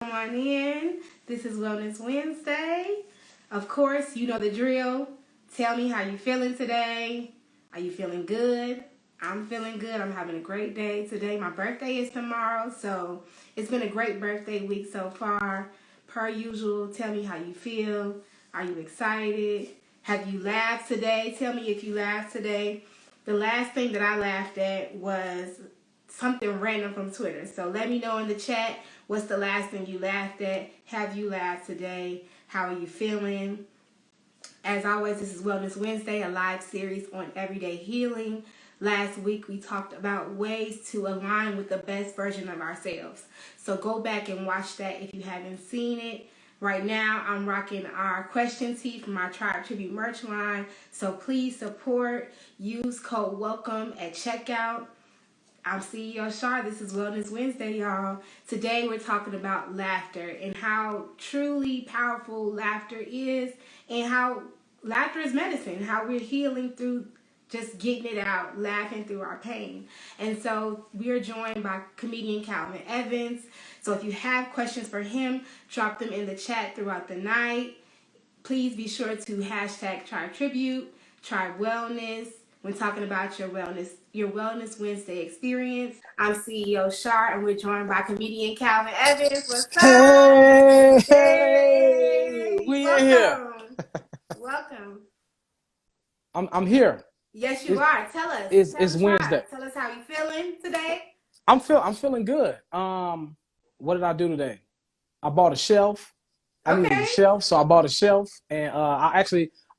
Come on in. This is Wellness Wednesday. Of course, you know the drill. Tell me how you feeling today. Are you feeling good? I'm feeling good. I'm having a great day today. My birthday is tomorrow, so it's been a great birthday week so far. Per usual, tell me how you feel. Are you excited? Have you laughed today? Tell me if you laughed today. The last thing that I laughed at was something random from Twitter. So let me know in the chat what's the last thing you laughed at. Have you laughed today? How are you feeling? As always, this is Wellness Wednesday, a live series on everyday healing. Last week we talked about ways to align with the best version of ourselves. So go back and watch that if you haven't seen it. Right now I'm rocking our question tee from our Tribe Tribute merch line. So please support. Use code WELCOME at checkout. I'm CEO Char. This is Wellness Wednesday, y'all. Today we're talking about laughter and how truly powerful laughter is and how laughter is medicine, how we're healing through just getting it out, laughing through our pain. And so we are joined by comedian Calvin Evans. So if you have questions for him, drop them in the chat throughout the night. Please be sure to hashtag Tribe Tribute, Tribe Wellness, when talking about your Wellness Wednesday experience. I'm CEO Char, and we're joined by comedian Calvin Evans. What's up? Hey, Hey, we in here. welcome. Welcome. I'm here. Yes, you It's are. Tell us. Tell it's the Wednesday. tribe. Tell us how you feeling today. I'm feeling good. What did I do today? I bought a shelf. I needed a Okay. shelf, so I bought a shelf, and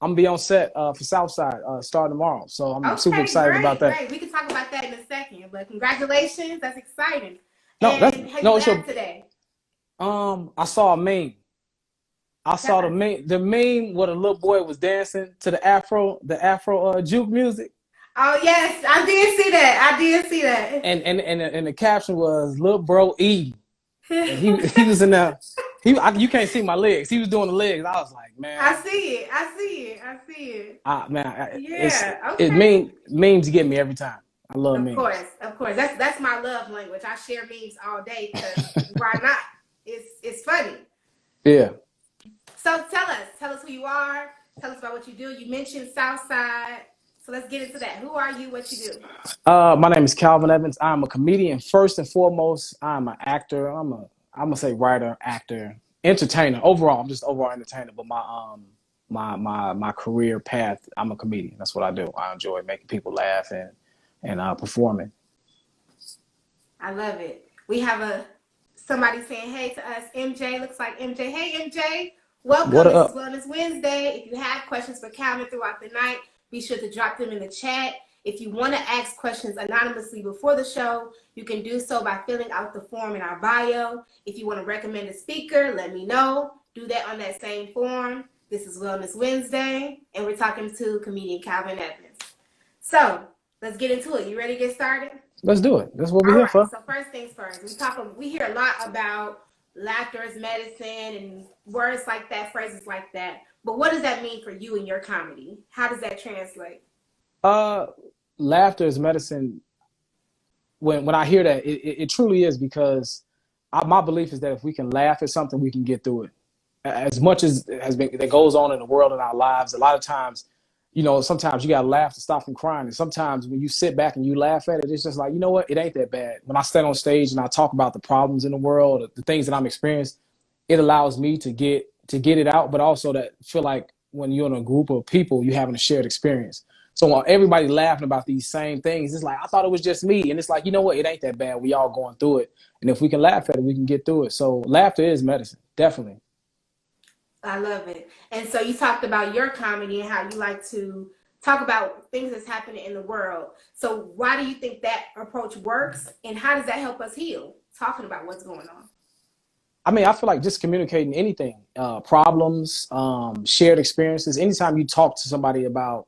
I'm gonna be on set for Southside starting tomorrow. So I'm super Okay, excited about great, that. great. We can talk about that in a second, but congratulations. That's exciting. No, that's And have you no, it's your laughed today? I saw a meme. I Tell saw us. the meme where the little boy was dancing to the Afro juke music. Oh yes, I did see that. I did see that. And the caption was "Little Bro E," and he was in there. You can't see my legs. He was doing the legs. I was like, I man, see it. I see it. I see it. Yeah. it Okay. memes get me every time. I love Of memes. course. Of course. That's my love language. I share memes all day because why not? It's funny. Yeah. So tell us who you are. Tell us about what you do. You mentioned Southside. So let's get into that. Who are you? What you do? My name is Calvin Evans. I'm a comedian first and foremost. I'm an actor. I'm gonna say writer, actor, entertainer. Overall, I'm just overall entertainer. But my career path, I'm a comedian. That's what I do. I enjoy making people laugh and performing. I love it. We have somebody saying hey to us. MJ looks like MJ. Hey MJ, What welcome. This is up? Wellness Wednesday. If you have questions for Calvin throughout the night, be sure to drop them in the chat. If you want to ask questions anonymously before the show, you can do so by filling out the form in our bio. If you want to recommend a speaker, let me know. Do that on that same form. This is Wellness Wednesday, and we're talking to comedian Calvin Evans. So let's get into it. You ready to get started? Let's do it. That's what we're All here right. for. So first things first, we hear a lot about laughter as medicine and words like that, phrases like that. But what does that mean for you in your comedy? How does that translate? Uh, Laughter is medicine. When I hear that, it truly is because my belief is that if we can laugh at something, we can get through it. As much as has been that goes on in the world in our lives, a lot of times, sometimes you gotta laugh to stop from crying. And sometimes when you sit back and you laugh at it, it's just like, you know what, it ain't that bad. When I stand on stage and I talk about the problems in the world, the things that I'm experiencing, it allows me to get it out, but also to feel like when you're in a group of people, you're having a shared experience. So while everybody laughing about these same things, it's like I thought it was just me, and it's like, you know what, it ain't that bad. We all going through it, and if we can laugh at it, we can get through it. So laughter is medicine, definitely. I love it. And so you talked about your comedy and how you like to talk about things that's happening in the world. So why do you think that approach works and how does that help us heal? Talking about what's going on. I mean, I feel like just communicating anything, problems, shared experiences. Anytime you talk to somebody about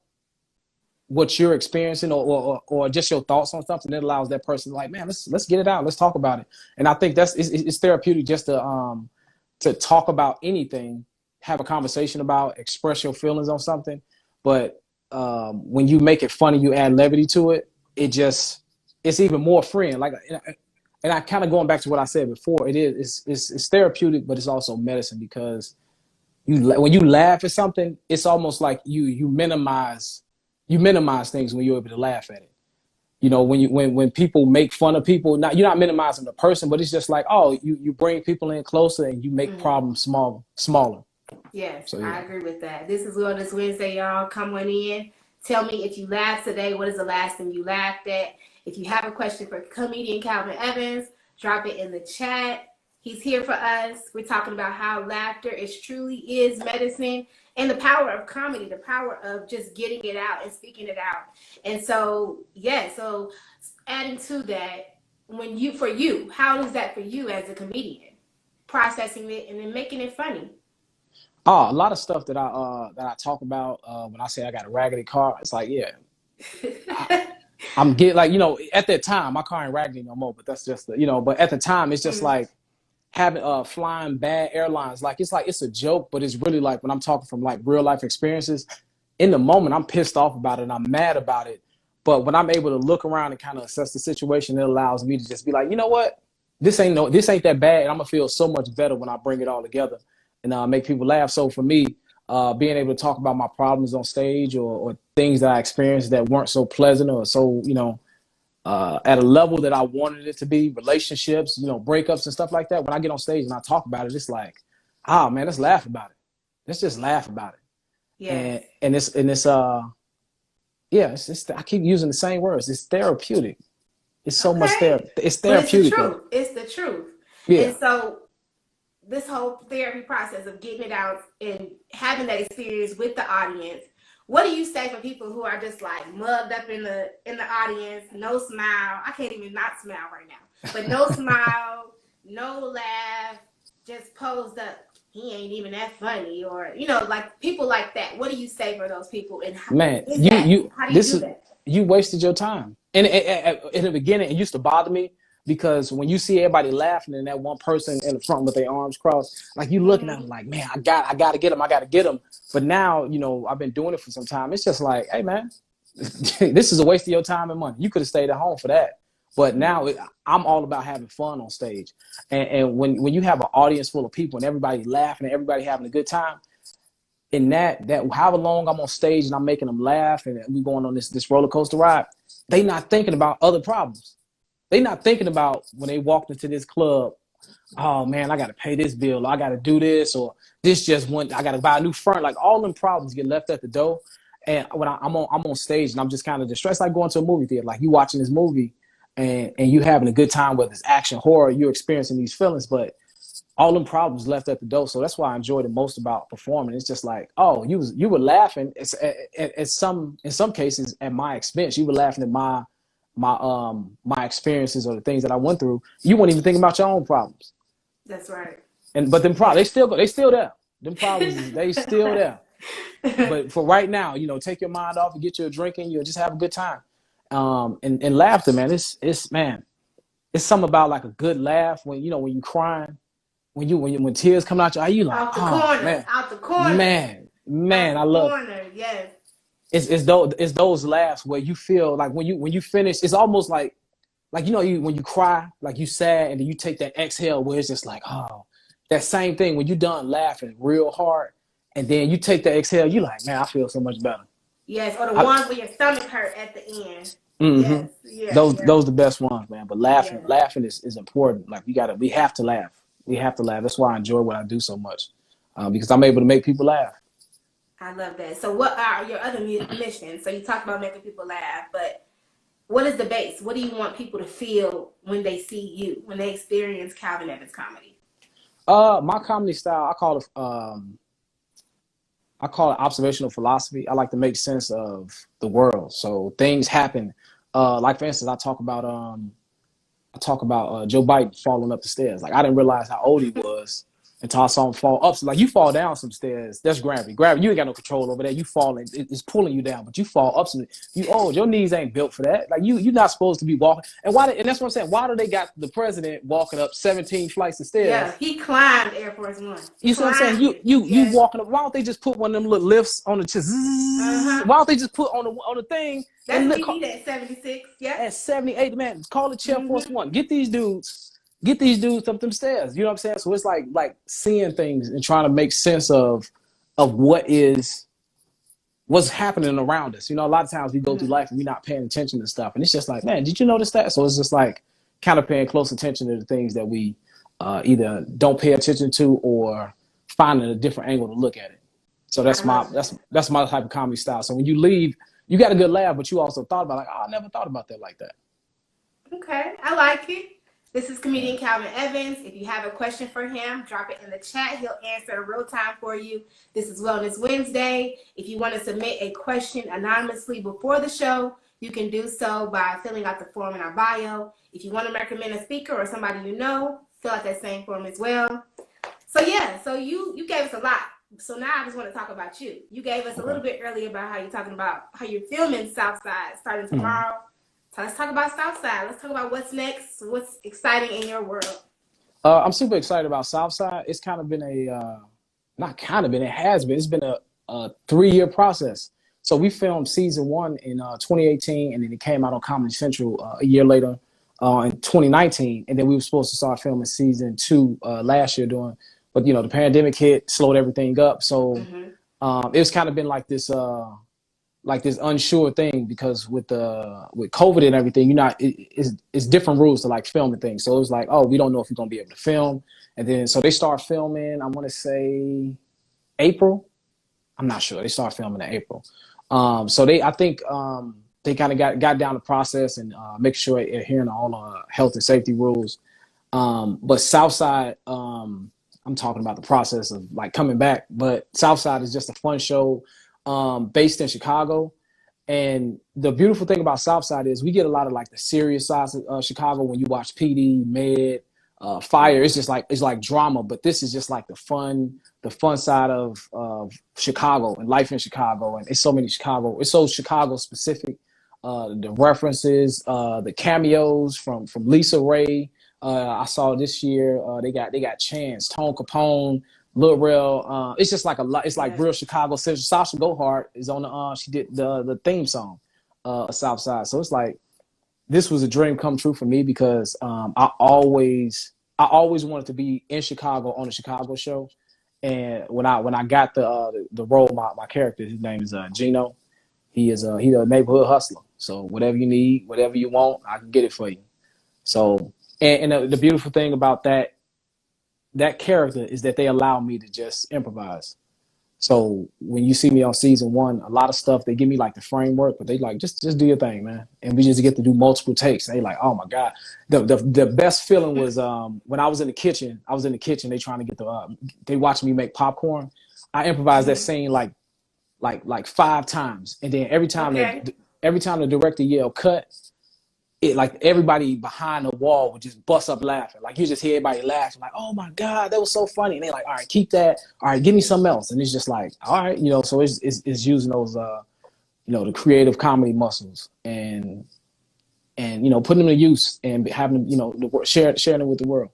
what you're experiencing or just your thoughts on something, that allows that person like, man, let's get it out, let's talk about it. And I think it's therapeutic just to talk about anything, have a conversation about, express your feelings on something. But when you make it funny, you add levity to it, it's even more freeing. Like and I kind of going back to what I said before, it's therapeutic, but it's also medicine because when you laugh at something, it's almost like you minimize things when you're able to laugh at it. You know, when people make fun of people, you're not minimizing the person, but it's just like, oh, you bring people in closer and you make problems smaller. Yes, So yeah. I agree with that. This is Wellness Wednesday, y'all. Come on in. Tell me if you laughed today. What is the last thing you laughed at? If you have a question for comedian Calvin Evans, drop it in the chat. He's here for us. We're talking about how laughter truly is medicine, and the power of comedy, the power of just getting it out and speaking it out. And so, so adding to that, how is that for you as a comedian? Processing it and then making it funny. Oh, a lot of stuff that I talk about when I say I got a raggedy car, it's like, yeah, I'm getting like, at that time my car ain't raggedy no more, but that's just but at the time it's just like having flying bad airlines, like it's a joke, but it's really like when I'm talking from like real life experiences. In the moment, I'm pissed off about it and I'm mad about it, but when I'm able to look around and kind of assess the situation, it allows me to just be like, you know what, this ain't that bad, and I'm gonna feel so much better when I bring it all together and make people laugh. So for me, being able to talk about my problems on stage or things that I experienced that weren't so pleasant or so, at a level that I wanted it to be, relationships, breakups and stuff like that. When I get on stage and I talk about it, it's like, man, let's laugh about it. Let's just laugh about it. Yeah. And it's I keep using the same words. It's therapeutic. It's so much therapy. It's therapeutic. But it's the truth. Yeah. And so this whole therapy process of getting it out and having that experience with the audience, what do you say for people who are just like mugged up in the audience, no smile? I can't even not smile right now, but no smile, no laugh, just posed up. He ain't even that funny, or like people like that. What do you say for those people? And how, man, how do you do that? You wasted your time. And in the beginning, it used to bother me because when you see everybody laughing and that one person in the front with their arms crossed, like you looking at them like, man, I got to get him. But now, I've been doing it for some time. It's just like, hey, man, this is a waste of your time and money. You could have stayed at home for that. But now I'm all about having fun on stage. And when you have an audience full of people and everybody laughing and everybody having a good time, in that however long I'm on stage and I'm making them laugh and we going on this roller coaster ride, they not thinking about other problems. They not thinking about when they walked into this club, oh man, I got to pay this bill, or I got to do this, or this just went, I got to buy a new front. Like all them problems get left at the door. And when I'm on stage and I'm just kind of distressed, like going to a movie theater, like you watching this movie and you having a good time, whether it's action, horror, you're experiencing these feelings, but all them problems left at the door. So that's why I enjoyed it most about performing. It's just like, oh, you were laughing. It's in some cases at my expense. You were laughing at my experiences or the things that I went through. You weren't even thinking about your own problems. That's right. But them problems, they still there. Them problems, they still there. But for right now, take your mind off and get you a drink and you'll just have a good time. And laughter, man, it's something about like a good laugh when you crying. When tears come out your eye, you like, out the corner, man, I love it. Yes. It's those laughs where you feel like when you finish, it's almost like when you cry, like you sad, and then you take that exhale where it's just like, oh, that same thing when you done laughing real hard, and then you take that exhale, you like, man, I feel so much better. Yes, or the ones where your stomach hurt at the end. Mm-hmm. Yes, those are the best ones, man. But laughing is important. Like we have to laugh. We have to laugh. That's why I enjoy what I do so much, because I'm able to make people laugh. I love that. So what are your other missions? So you talk about making people laugh, but what is the base? What do you want people to feel when they see you, when they experience Calvin Evans comedy? My comedy style, I call it observational philosophy. I like to make sense of the world. So things happen. Like for instance, I talk about Joe Biden falling up the stairs. Like I didn't realize how old he was until I saw him fall up. So like you fall down some stairs, that's gravity. Gravity, you ain't got no control over that. You falling, it's pulling you down, but you fall up some. You old, your knees ain't built for that. Like you're not supposed to be walking. And and that's what I'm saying. Why do they got the president walking up 17 flights of stairs? Yeah, he climbed Air Force One. You see what I'm saying? You walking up. Why don't they just put one of them little lifts on the chest? Why don't they just put on the thing? That's what he did at 76. Yeah, at 78, man. Call it Chair Force One. Get these dudes up them stairs. You know what I'm saying? So it's like seeing things and trying to make sense of what's happening around us. You know, a lot of times we go through life and we're not paying attention to stuff. And it's just like, man, did you notice that? So it's just like kind of paying close attention to the things that we either don't pay attention to or finding a different angle to look at it. So that's my type of comedy style. So when you leave, you got a good laugh, but you also thought about I never thought about that like that. Okay, I like it. This is comedian Calvin Evans. If you have a question for him, drop it in the chat. He'll answer in real time for you. This is Wellness Wednesday. If you want to submit a question anonymously before the show, you can do so by filling out the form in our bio. If you want to recommend a speaker or somebody you know, fill out that same form as well. So yeah, so you gave us a lot. So now I just want to talk about you. You gave us a little bit earlier about how you're talking about how you're filming Southside starting tomorrow. So let's talk about Southside. Let's talk about what's next, what's exciting in your world. I'm super excited about Southside. It's kind of been it has been. It's been a 3-year process. So we filmed season 1 in 2018, and then it came out on Comedy Central a year later in 2019. And then we were supposed to start filming season 2 last year but the pandemic hit, slowed everything up. So it's kind of been like this unsure thing because with COVID and everything, it's different rules to like filming things. So it was like, oh, we don't know if we're gonna be able to film. And then so they start filming, I want to say April. I'm not sure. They start filming in April. So I think they kind of got down the process and make sure adhering to all the health and safety rules. But Southside, I'm talking about the process of like coming back. But Southside is just a fun show. Based in Chicago, and the beautiful thing about Southside is we get a lot of like the serious side of Chicago. When you watch PD, Med, Fire, it's like drama, but this is just like the fun side of Chicago and life in Chicago, and it's so Chicago specific. The references, the cameos from Lisa Ray. I saw this year. They got Chance, Tone Capone, Lil Rel. It's just like a lot. It's like real Chicago. Sasha Gohart is on the. She did the theme song, Southside. So it's like this was a dream come true for me because I always wanted to be in Chicago on a Chicago show. And when I got the role, my character, his name is Gino. He's a neighborhood hustler. So whatever you need, whatever you want, I can get it for you. So and the beautiful thing about that character is that they allow me to just improvise. So when you see me on season 1, a lot of stuff, they give me like the framework, but they like, just do your thing, man. And we just get to do multiple takes. And they like, oh my God. The best feeling was when I was in the kitchen, they trying to get they watching me make popcorn. I improvised that scene like 5 times. And then every time the director yelled cut, it like everybody behind the wall would just bust up laughing. Like you just hear everybody laughing, like, oh my God, that was so funny. And they're like, all right, keep that. All right, give me something else. And it's just like, all right, so it's using those the creative comedy muscles and putting them to use and having them, sharing it with the world.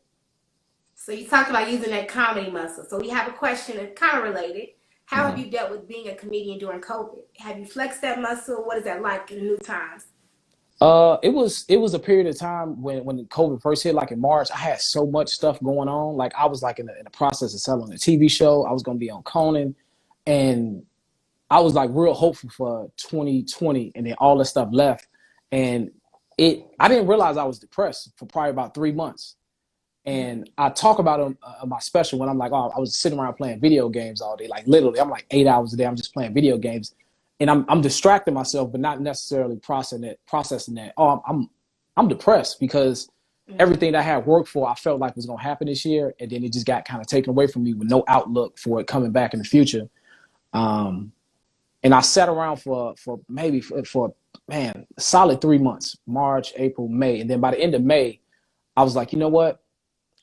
So you talked about using that comedy muscle. So we have a question that's kind of related. How have you dealt with being a comedian during COVID? Have you flexed that muscle? What is that like in the new times? It was a period of time when COVID first hit, like in March. I had so much stuff going on. Like I was like in the process of selling a TV show. I was going to be on Conan, and I was like real hopeful for 2020, and then all that stuff left. And I didn't realize I was depressed for probably about 3 months. And I talk about it on my special when I'm like, oh, I was sitting around playing video games all day. Like literally, I'm like 8 hours a day. I'm just playing video games. And I'm distracting myself, but not necessarily processing that. Oh, I'm depressed because everything that I had worked for, I felt like was going to happen this year. And then it just got kind of taken away from me with no outlook for it coming back in the future. And I sat around for a solid 3 months, March, April, May. And then by the end of May, I was like, you know what?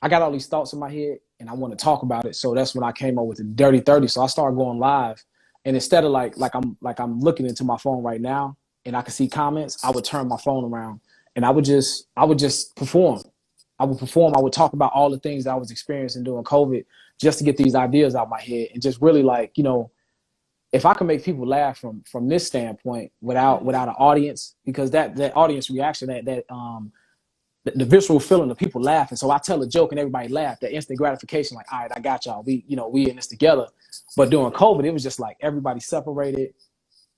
I got all these thoughts in my head. and I want to talk about it. So that's when I came up with the Dirty 30. So I started going live, and instead of like I'm looking into my phone right now and I can see comments, I would turn my phone around and I would just perform. I would perform. I would talk about all the things that I was experiencing during COVID just to get these ideas out of my head and just really like, if I can make people laugh from this standpoint without an audience, because that audience reaction, the visceral feeling of people laughing. So I tell a joke and everybody laugh, that instant gratification, like, all right, I got y'all. We in this together. But during COVID, it was just like everybody separated.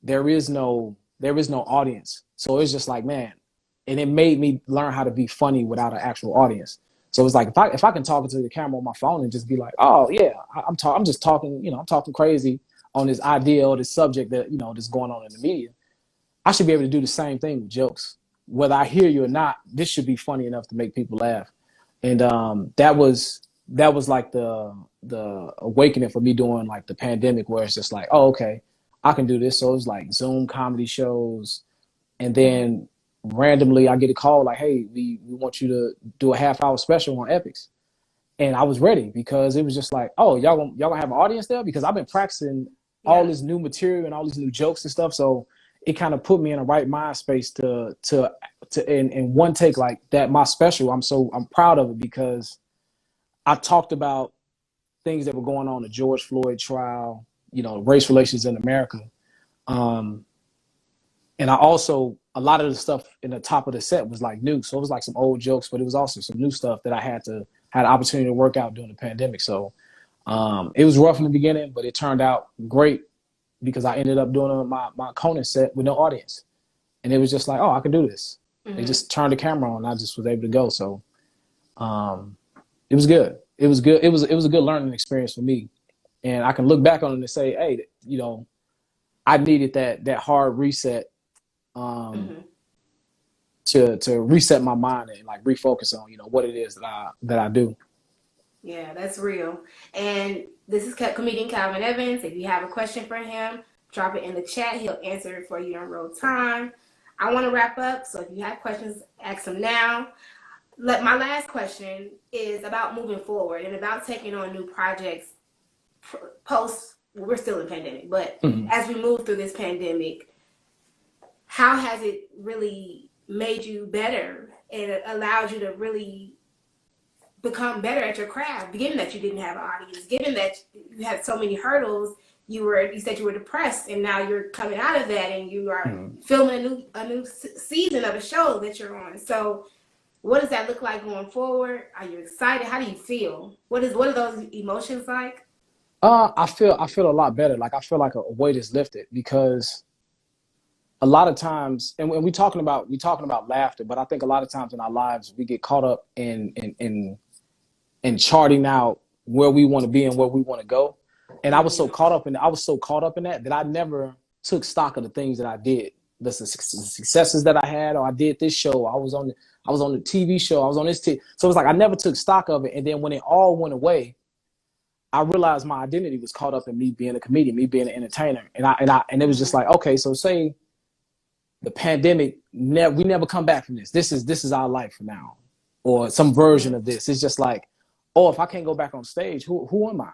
There is no audience. So it's just like, man, and it made me learn how to be funny without an actual audience. So it's like if I can talk into the camera on my phone and just be like, oh yeah, I'm just talking, I'm talking crazy on this idea or this subject that that's going on in the media. I should be able to do the same thing with jokes. Whether I hear you or not, this should be funny enough to make people laugh. And that was like the awakening for me during like the pandemic, where it's just like, oh, okay, I can do this. So it was like Zoom comedy shows, and then randomly I get a call like, hey, we want you to do a half-hour special on epics. And I was ready because it was just like, oh, y'all gonna have an audience there, because I've been practicing all this new material and all these new jokes and stuff. So it kind of put me in the right mind space to in one take like that. My special, I'm proud of it, because I talked about things that were going on, the George Floyd trial, race relations in America. And I also, a lot of the stuff in the top of the set was like new. So it was like some old jokes, but it was also some new stuff that I had an opportunity to work out during the pandemic. So it was rough in the beginning, but it turned out great, because I ended up doing my Conan set with no audience. And it was just like, oh, I can do this. They just turned the camera on and I just was able to go. So it was good. It was good. It was a good learning experience for me. And I can look back on it and say, hey, I needed that hard reset to reset my mind and like refocus on, what it is that I do. Yeah, that's real. And this is comedian Calvin Evans. If you have a question for him, drop it in the chat. He'll answer it for you in real time. I want to wrap up, so if you have questions, ask them now. My last question is about moving forward and about taking on new projects post. We're still in pandemic, but as we move through this pandemic, how has it really made you better and allowed you to really become better at your craft, given that you didn't have an audience, given that you had so many hurdles? You said you were depressed, and now you're coming out of that, and you are filming a new season of a show that you're on. So what does that look like going forward? Are you excited? How do you feel? What are those emotions like? I feel a lot better. Like I feel like a weight is lifted, because a lot of times, and when we're talking about laughter, but I think a lot of times in our lives we get caught up in charting out where we want to be and where we want to go. And I was so caught up in that I never took stock of the things that I did, the successes that I had, or I did this show, I was on the TV show, I was on this so it was like I never took stock of it. And then when it all went away, I realized my identity was caught up in me being a comedian, me being an entertainer. And it was just like, okay, so say the pandemic, we never come back from this. This is our life from now, or some version of this. It's just like, oh, if I can't go back on stage, who am I?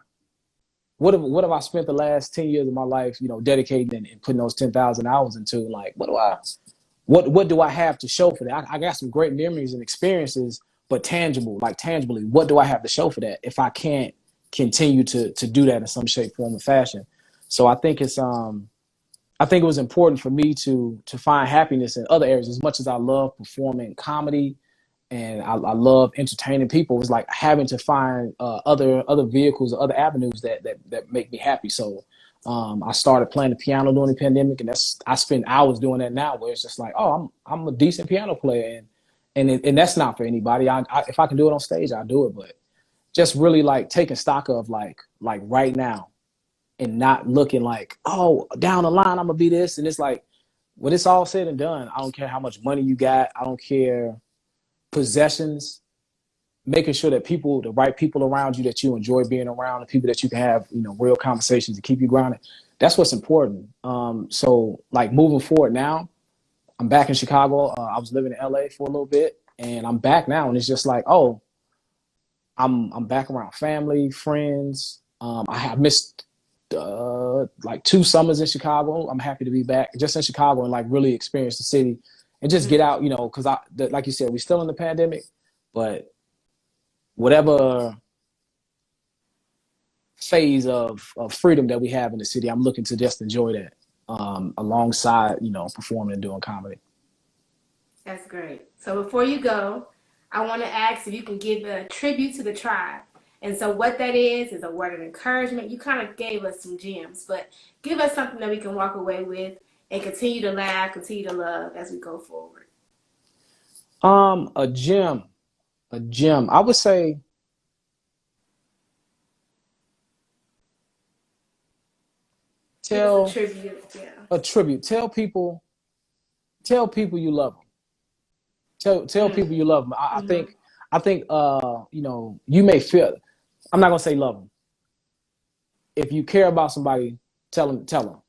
What have I spent the last 10 years of my life, dedicating and putting those 10,000 hours into? Like, what do I have to show for that? I got some great memories and experiences, but tangibly, what do I have to show for that if I can't continue to do that in some shape, form, or fashion? So I think it was important for me to find happiness in other areas. As much as I love performing comedy and I love entertaining people, it was like having to find other vehicles or other avenues that make me happy. So I started playing the piano during the pandemic, and I spend hours doing that now, where it's just like, oh, I'm a decent piano player, and that's not for anybody. If I can do it on stage, I'll do it. But just really like taking stock of like right now, and not looking like, oh, down the line I'm gonna be this. And it's like, when it's all said and done, I don't care how much money you got, I don't care possessions, making sure that the right people around you that you enjoy being around, the people that you can have, real conversations to keep you grounded. That's what's important. So like moving forward now, I'm back in Chicago. I was living in LA for a little bit, and I'm back now, and it's just like, oh, I'm back around family, friends. I have missed like 2 summers in Chicago. I'm happy to be back just in Chicago and like really experience the city and just get out, because like you said, we're still in the pandemic, but whatever phase of freedom that we have in the city, I'm looking to just enjoy that alongside, performing and doing comedy. That's great. So before you go, I want to ask if you can give a tribute to the tribe. And so what that is a word of encouragement. You kind of gave us some gems, but give us something that we can walk away with and continue to laugh, continue to love as we go forward. A gem, I would say Give us a tell tribute. Yeah. a tribute. Tell people you love them. Tell people you love them. I think you may feel. I'm not gonna say love them. If you care about somebody, tell them.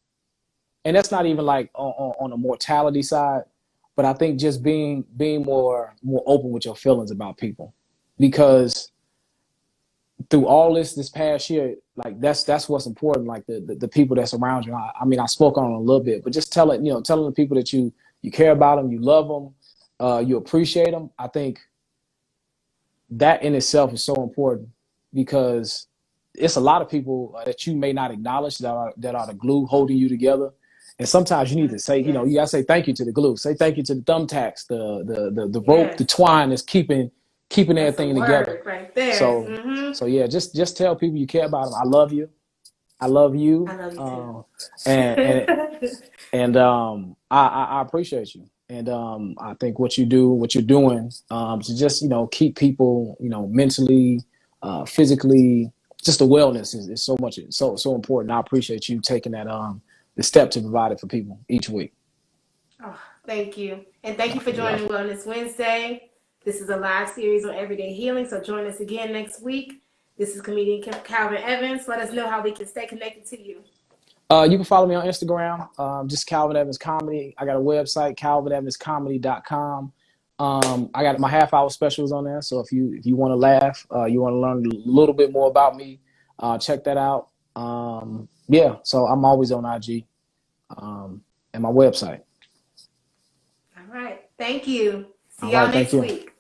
And that's not even like on a mortality side, but I think just being more open with your feelings about people, because through all this past year, like that's what's important. Like the people that's around you. I mean, I spoke on it a little bit, but just telling the people that you care about them, you love them, you appreciate them. I think that in itself is so important, because it's a lot of people that you may not acknowledge that are the glue holding you together. And sometimes you need to say, Yes. you gotta say thank you to the glue, say thank you to the thumbtacks, the rope, Yes. the twine that's keeping That's a everything together. word right there. So yeah, just tell people you care about them. I love you. I love I you. love you And and too. and I appreciate you. And I think what you're doing, to just keep people mentally, physically, just the wellness is so much so important. I appreciate you taking that the step to provide it for people each week. Oh, thank you. And thank you for You're joining welcome. Wellness Wednesday. This is a live series on everyday healing, so join us again next week. This is comedian Calvin Evans. Let us know how we can stay connected to you. You can follow me on Instagram, just Calvin Evans Comedy. I got a website, calvinevanscomedy.com. I got my half-hour specials on there, so if you want to laugh, you want to learn a little bit more about me, check that out. Yeah, so I'm always on IG, and my website. All right. Thank you. All See y'all right, thank next you. week.